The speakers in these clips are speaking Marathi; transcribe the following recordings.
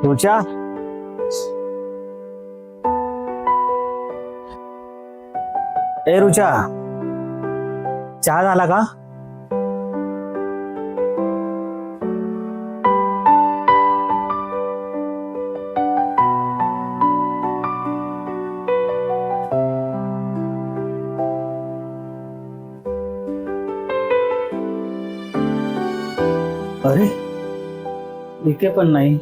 रुचा, ए रुचा, चहा झाला का? अरे इथे पण नाही.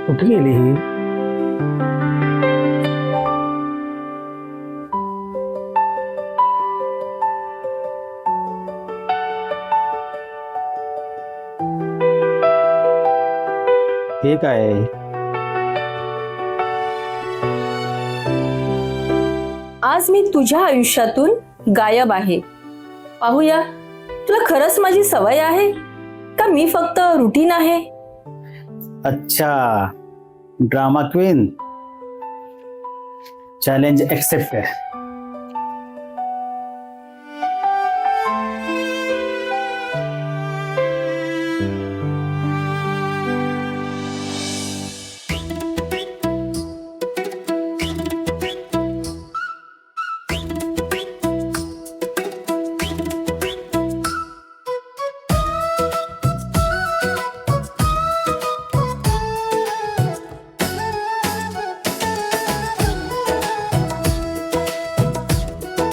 कुठे गेली ही? हे काय? आज मी तुझ्या आयुष्यातून गायब आहे. पाहूया तुला खरंच माझी सवय आहे का मी फक्त रुटीन आहे. अच्छा, ड्रामा क्वीन, चॅलेंज एक्सेप्टेड.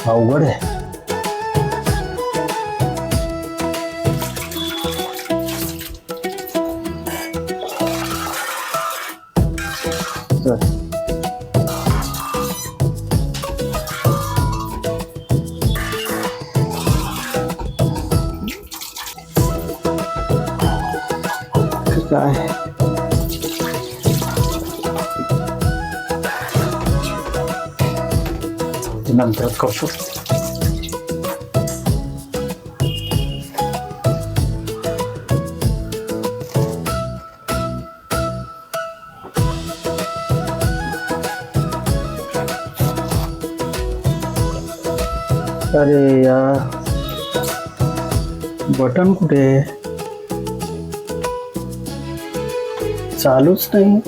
अवघड आहे. काय नंतर करतो. अरे यार, बटन कुठे आहे? चालूच नाही.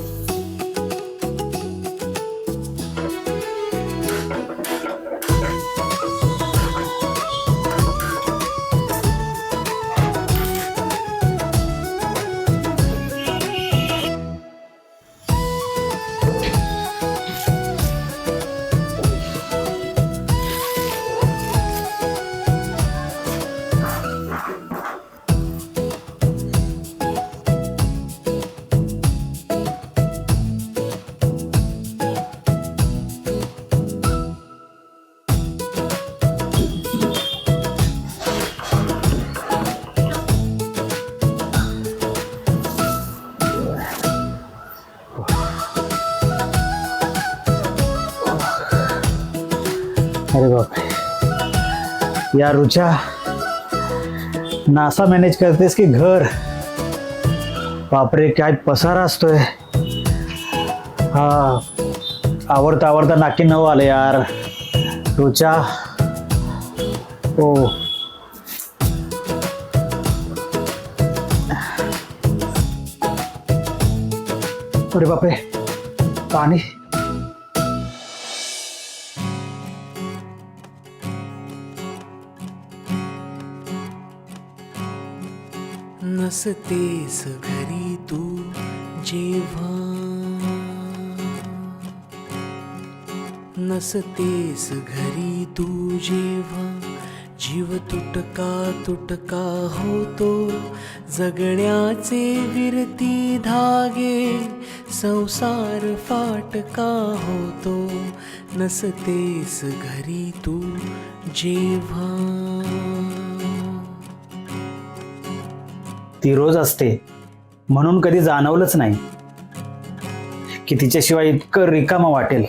अरे बाप यार रुचा, नासा मॅनेज करतेस की घर? बापरे, काय पसारा असतोय. हा, आवडता आवडता नाकी नऊ आले यार. रुचा, ओ अरे बापरे, पाणी. नसतेस घरी तू जेव्हा, नसतेस घरी तू जेव्हा, जीव तुटका तुटका होतो, जगण्याचे विरती धागे, संसार फाटका होतो. नसतेस घरी तू जेव्हा. ती रोज असते म्हणून कधी जाणवलंच नाही की तिच्याशिवाय इतकं रिकामं वाटेल.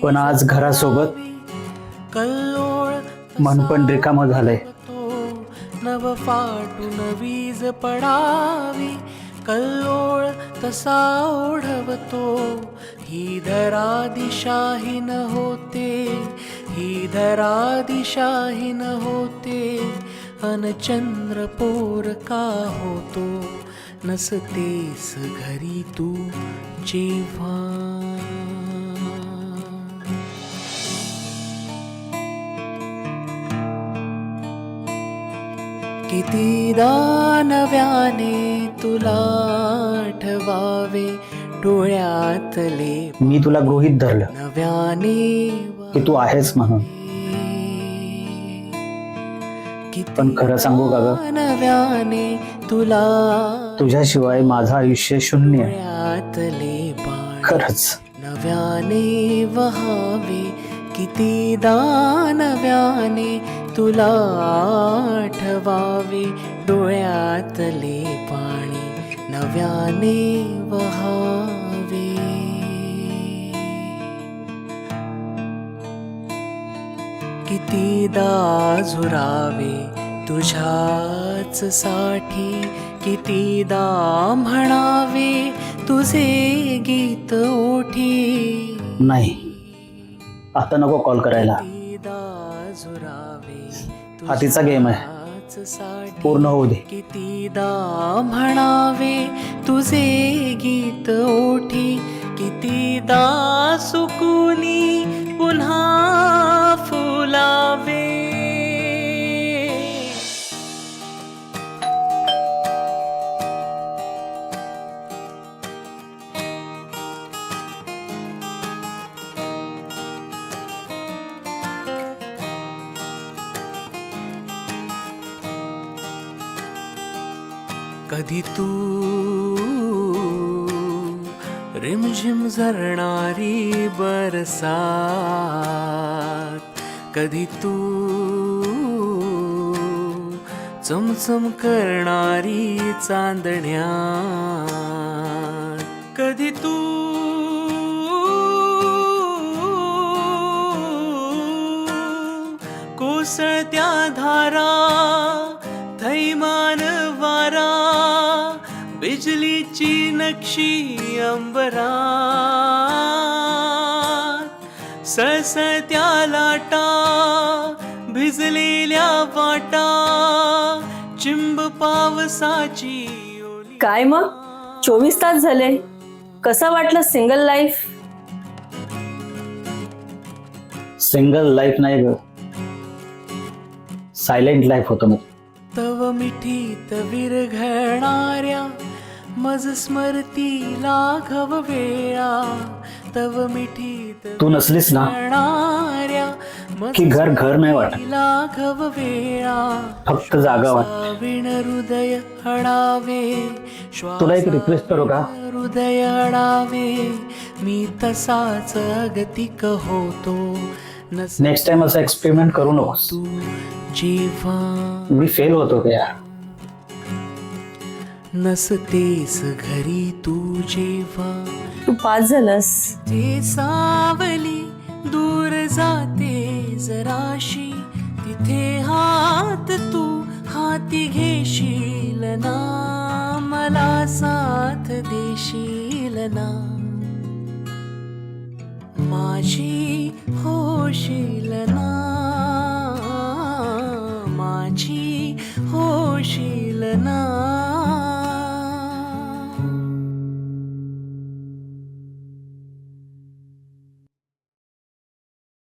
पण आज घरासोबत मन पण रिकामं झालंय. नव फाटून वीज पडावी, कल्लोळ तसा ओढवतो. ही धरा दिशाहीन होते, ही धरा दिशाहीन होते, अन चंद्र पोर का होतो, नसतेस घरी तू जेव्हा. कितीदा नव्याने तुला आठवावे, डोळ्यातले मी तुला गृहीत धरलं नव्याने की तू आहेस म्हणून. पण खरं सांगू का ग, नव्याने तुला तुझ्याशिवाय माझं आयुष्य शून्य आहे. डोळ्यातले बाण खरंच. नव्याने वहावे, कितीदा नव्याने तुला आठवावे, डोळ्यातले पाणी नव्याने वहावे. कितीदा झुरावे तुझ्याच साठी, कितीदा म्हणावे तुझे गीत ओठी. नाही, आता नको कॉल करायला. कितीदा झुरावे हा तिचा गेम आहे, तुझ्याच पूर्ण होऊ दे. कितीदा म्हणावे तुझे गीत ओठी, कितीदा सुकुनी पुन्हा फुलावे. कधी तू रिमझिम झरणारी बरसात, कधी तू चमचम करणारी चांदण्यात, कधी तू कोसळत्या धारा, थैमान वारा, बिजलीची नक्षी अंबरात, सळसळत्या लाटा, भिजलेल्या वाटा, चिंब पावसाची ओली. काय मग 24 तास झाले, कसं वाटलं सिंगल लाईफ? सिंगल लाईफ नाही ग, सायलेंट लाईफ होतं. मग तव मिठीत विरघळणाऱ्या मज स्मरती लाघव वेळा, तव मिठीत तू नसलीस ना की घर घर नाही वाटत, लाघव वेळा, फक्त जागा वाटत. विण हृदय हडावे, तुला एक रिक्वेस्ट करू का? हृदय हडावे, मी तसाच गतिक होतो. नेक्स्ट टाइम असं एक्सपेरिमेंट करू नकोस. तू जेव्हा मी फेल होतो का यार. नसतेस घरी तू जेव्हा, तू पास झालंस. जे सावली दूर जाते जराशी, तिथे हात तू हाती घेशील ना, मला साथ देशील ना, माझी होशील ना, माझी होशील ना.